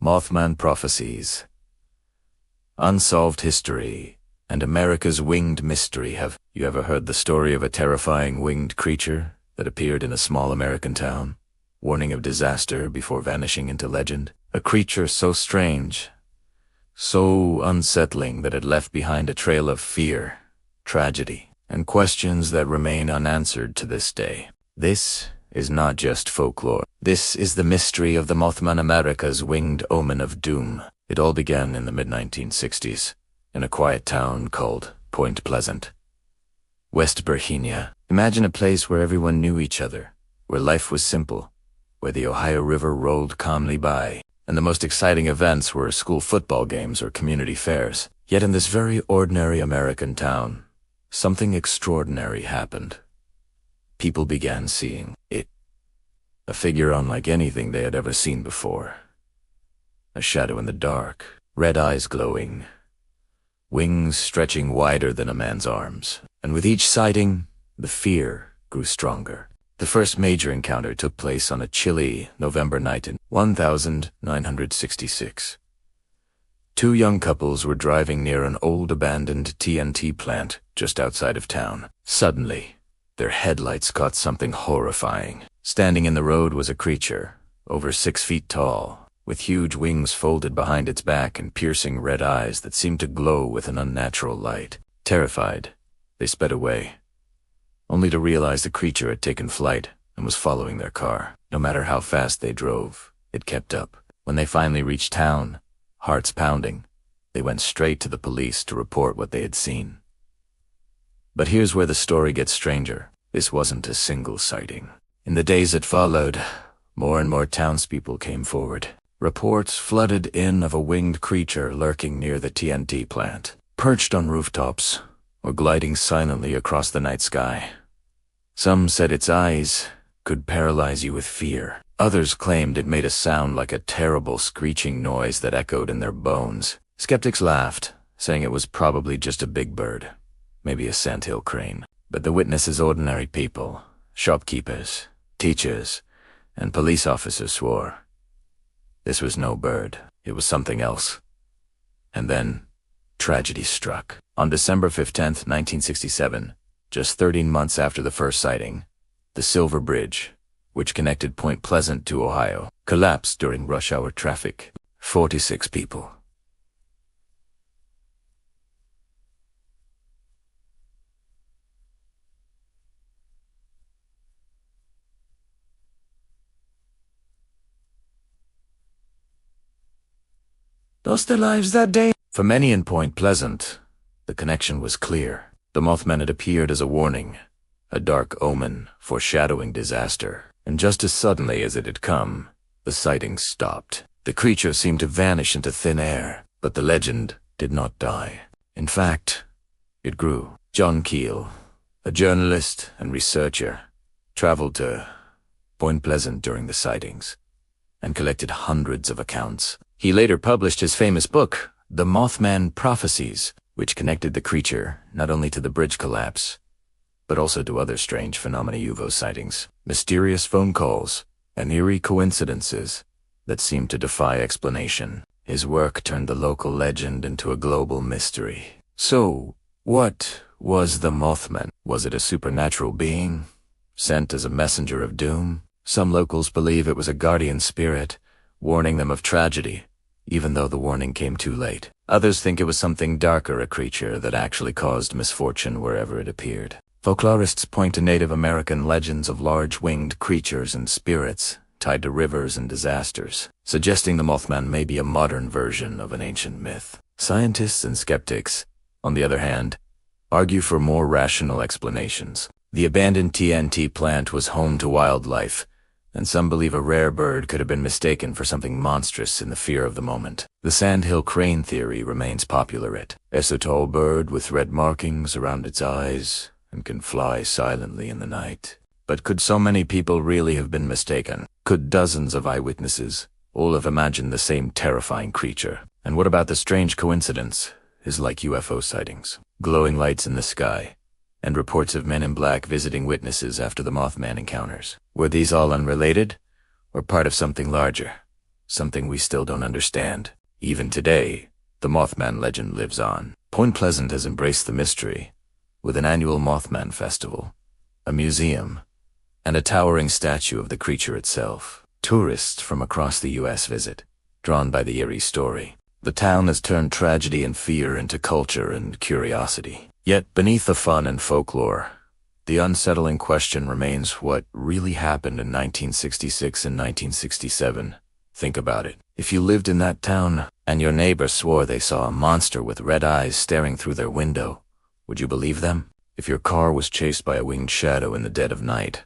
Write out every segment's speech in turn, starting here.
Mothman Prophecies, Unsolved History, and America's Winged Mystery. Have you ever heard the story of a terrifying winged creature that appeared in a small American town, warning of disaster before vanishing into legend? A creature so strange, so unsettling that it left behind a trail of fear, tragedy, and questions that remain unanswered to this day. This is not just folklore. This is the mystery of the Mothman, America's Winged Omen of Doom. It all began in the mid-1960s, in a quiet town called Point Pleasant, West Virginia. Imagine a place where everyone knew each other, where life was simple, where the Ohio River rolled calmly by, and the most exciting events were school football games or community fairs. Yet in this very ordinary American town, something extraordinary happened. People began seeing it. A figure unlike anything they had ever seen before. A shadow in the dark, red eyes glowing, wings stretching wider than a man's arms. And with each sighting, the fear grew stronger. The first major encounter took place on a chilly November night in 1966. Two young couples were driving near an old abandoned TNT plant just outside of town. Suddenly, their headlights caught something horrifying. Standing in the road was a creature, over 6 feet tall, with huge wings folded behind its back and piercing red eyes that seemed to glow with an unnatural light. Terrified, they sped away, only to realize the creature had taken flight and was following their car. No matter how fast they drove, it kept up. When they finally reached town, hearts pounding, they went straight to the police to report what they had seen. But here's where the story gets stranger. This wasn't a single sighting. In the days that followed, more and more townspeople came forward. Reports flooded in of a winged creature lurking near the TNT plant, perched on rooftops, or gliding silently across the night sky. Some said its eyes could paralyze you with fear. Others claimed it made a sound like a terrible screeching noise that echoed in their bones. Skeptics laughed, saying it was probably just a big bird, maybe a sandhill crane. But the witnesses, ordinary people, shopkeepers, teachers, and police officers swore this was no bird. It was something else. And then tragedy struck. On December 15th, 1967, just 13 months after the first sighting, the Silver Bridge, which connected Point Pleasant to Ohio, collapsed during rush hour traffic. 46 people. Lost their lives that day. For many in Point Pleasant, the connection was clear. The Mothman had appeared as a warning, a dark omen foreshadowing disaster. And just as suddenly as it had come, the sightings stopped. The creature seemed to vanish into thin air, but the legend did not die. In fact, it grew. John Keel, a journalist and researcher, traveled to Point Pleasant during the sightings and collected hundreds of accounts. He later published his famous book, The Mothman Prophecies, which connected the creature not only to the bridge collapse, but also to other strange phenomena, UFO sightings, mysterious phone calls, and eerie coincidences that seemed to defy explanation. His work turned the local legend into a global mystery. So, what was the Mothman? Was it a supernatural being, sent as a messenger of doom? Some locals believe it was a guardian spirit, warning them of tragedy, even though the warning came too late. Others think it was something darker, a creature that actually caused misfortune wherever it appeared. Folklorists point to Native American legends of large winged creatures and spirits tied to rivers and disasters, suggesting the Mothman may be a modern version of an ancient myth. Scientists and skeptics, on the other hand, argue for more rational explanations. The abandoned TNT plant was home to wildlife, and some believe a rare bird could have been mistaken for something monstrous in the fear of the moment. The sandhill crane theory remains popular. It's a tall bird with red markings around its eyes and can fly silently in the night. But could so many people really have been mistaken? Could dozens of eyewitnesses all have imagined the same terrifying creature? And what about the strange coincidence is like UFO sightings? Glowing lights in the sky, and reports of men in black visiting witnesses after the Mothman encounters. Were these all unrelated, or part of something larger? something we still don't understand. Even today, the Mothman legend lives on. Point Pleasant has embraced the mystery, with an annual Mothman festival, a museum, and a towering statue of the creature itself. Tourists from across the U.S. visit, drawn by the eerie story. The town has turned tragedy and fear into culture and curiosity. Yet, beneath the fun and folklore, the unsettling question remains: what really happened in 1966 and 1967? Think about it. If you lived in that town, and your neighbor swore they saw a monster with red eyes staring through their window, would you believe them? If your car was chased by a winged shadow in the dead of night,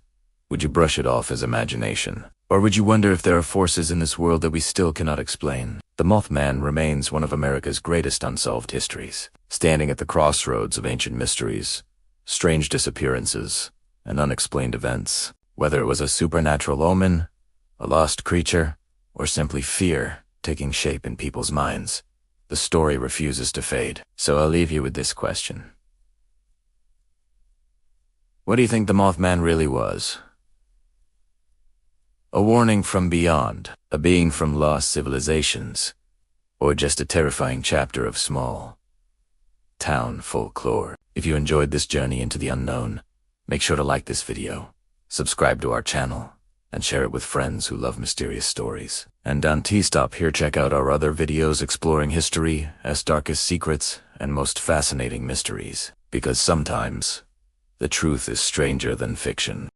would you brush it off as imagination? Or would you wonder if there are forces in this world that we still cannot explain? The Mothman remains one of America's greatest unsolved histories, standing at the crossroads of ancient mysteries, strange disappearances, and unexplained events. Whether it was a supernatural omen, a lost creature, or simply fear taking shape in people's minds, the story refuses to fade. So I'll leave you with this question. What do you think the Mothman really was? A warning from beyond, a being from lost civilizations, or just a terrifying chapter of small town folklore? If you enjoyed this journey into the unknown, make sure to like this video, subscribe to our channel, and share it with friends who love mysterious stories. And don't stop here, check out our other videos exploring history, as darkest secrets, and most fascinating mysteries. Because sometimes, the truth is stranger than fiction.